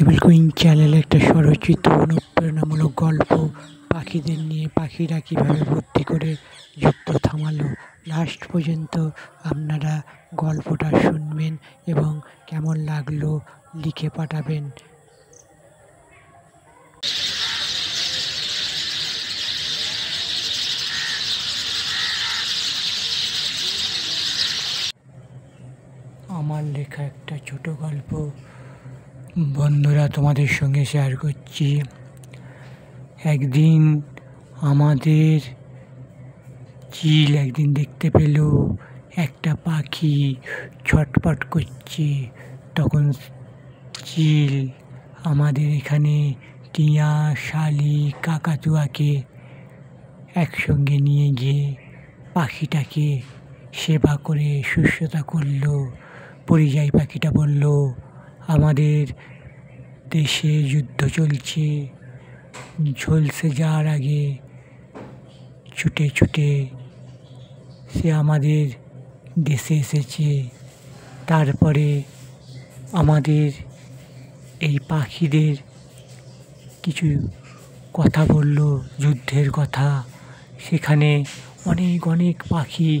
Table queen চ্যানেলে একটা স্বরচিত অনুপ্রেরণামূলক গল্প পাখিদের নিয়ে। পাখিরা কীভাবে বুদ্ধি করে যুদ্ধ থামালো। লাস্ট পর্যন্ত আপনারা গল্পটা শুনবেন এবং কেমন লাগলো লিখে পাঠাবেন। আমার লেখা একটা ছোট গল্প বন্ধুরা তোমাদের সঙ্গে শেয়ার করছি। একদিন আমাদের চিল একদিন দেখতে পেল একটা পাখি ছটপট করছে। তখন চিল আমাদের এখানে টিয়া, শালিক, কাকাতুয়াকে একসঙ্গে নিয়ে গিয়ে পাখিটাকে সেবা করে শুশ্রূষা করলো। পরিযায়ী পাখিটা বলল, আমাদের দেশে যুদ্ধ চলছে, ঝলসে যাওয়ার আগে ছুটে ছুটে সে আমাদের দেশে এসেছে। তারপরে আমাদের এই পাখিদের কিছু কথা বলল, যুদ্ধের কথা। সেখানে অনেক অনেক পাখি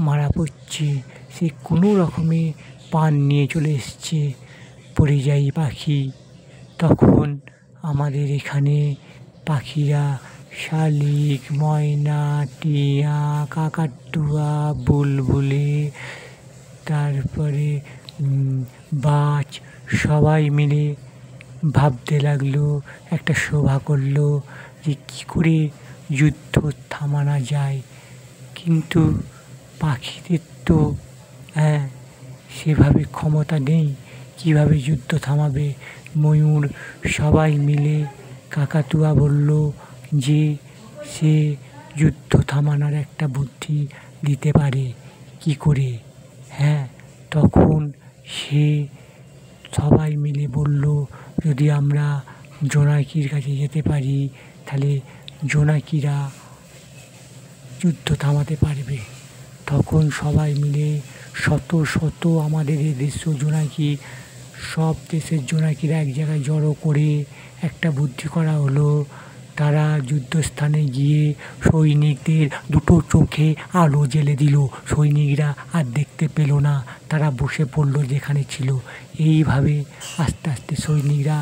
মারা পড়ছে। সে কোনো রকমে প্রাণ নিয়ে চলে এসছে পরিযায়ী পাখি। তখন আমাদের এখানে পাখিরা শালিক, ময়না, টিয়া, কাকাতুয়া, বুলবুলি, তারপরে বাজ সবাই মিলে ভাবতে লাগলো, একটা সভা করলো যে কী করে যুদ্ধ থামানো যায়। কিন্তু পাখিদের তো সেভাবে ক্ষমতা নেই, কীভাবে যুদ্ধ থামাবে। ময়ূর সবাই মিলে কাকাতুয়া বলল যে সে যুদ্ধ থামানোর একটা বুদ্ধি দিতে পারে কি করে। তখন সে সবাই মিলে বলল, যদি আমরা জোনাকির কাছে যেতে পারি তাহলে জোনাকিরা যুদ্ধ থামাতে পারবে। তখন সবাই মিলে শত শত আমাদের এ দেশীয় জোনাকি, সব দেশের জোনাকিরা এক জায়গায় জড়ো করে একটা বুদ্ধি করা হলো। তারা যুদ্ধস্থানে গিয়ে সৈনিকদের দুটো চোখে আলো জ্বেলে দিল। সৈনিকরা আর দেখতে পেল না, তারা বসে পড়লো যেখানে ছিল। এইভাবে আস্তে আস্তে সৈনিকরা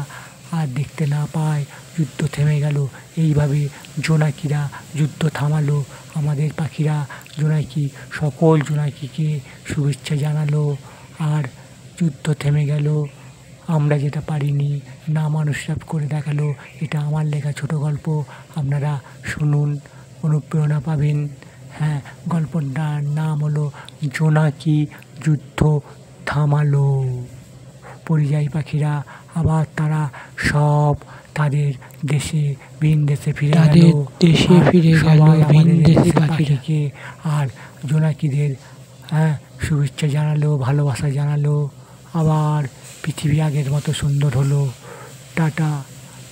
আর দেখতে না পায়, যুদ্ধ থেমে গেল। এইভাবে জোনাকিরা যুদ্ধ থামালো। আমাদের পাখিরা জোনাকি সকল জোনাকিকে শুভেচ্ছা জানালো আর যুদ্ধ থেমে গেল। আমরা যেটা পারিনি না মানুষরা করে দেখালো। এটা আমার লেখা ছোট গল্প, আপনারা শুনুন, অনুপ্রেরণা পাবেন। গল্পটার নাম হলো জোনাকি যুদ্ধ থামালো। পরিযায়ী পাখিরা আবার তারা সব তাদের দেশে ভিন দেশে ফিরে গেল। পাখিকে আর জোনাকিদের শুভেচ্ছা জানালো, ভালোবাসা জানালো। আবার পৃথিবী আগের মতো সুন্দর হলো। টাটা।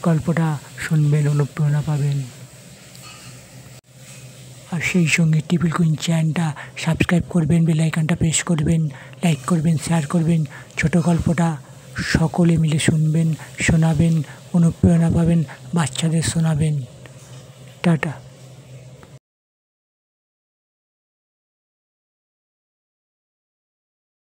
গল্পটা শুনবেন, অনুপ্রেরণা পাবেন। আর সেই সঙ্গে টেবিল কুইন চ্যানেলটা সাবস্ক্রাইব করবেন, বেল আইকনটা প্রেস করবেন, লাইক করবেন, শেয়ার করবেন। ছোট গল্পটা সকলে মিলে শুনবেন, শোনাবেন, অনুপ্রেরণা পাবেন, বাচ্চাদের শোনাবেন। টাটা।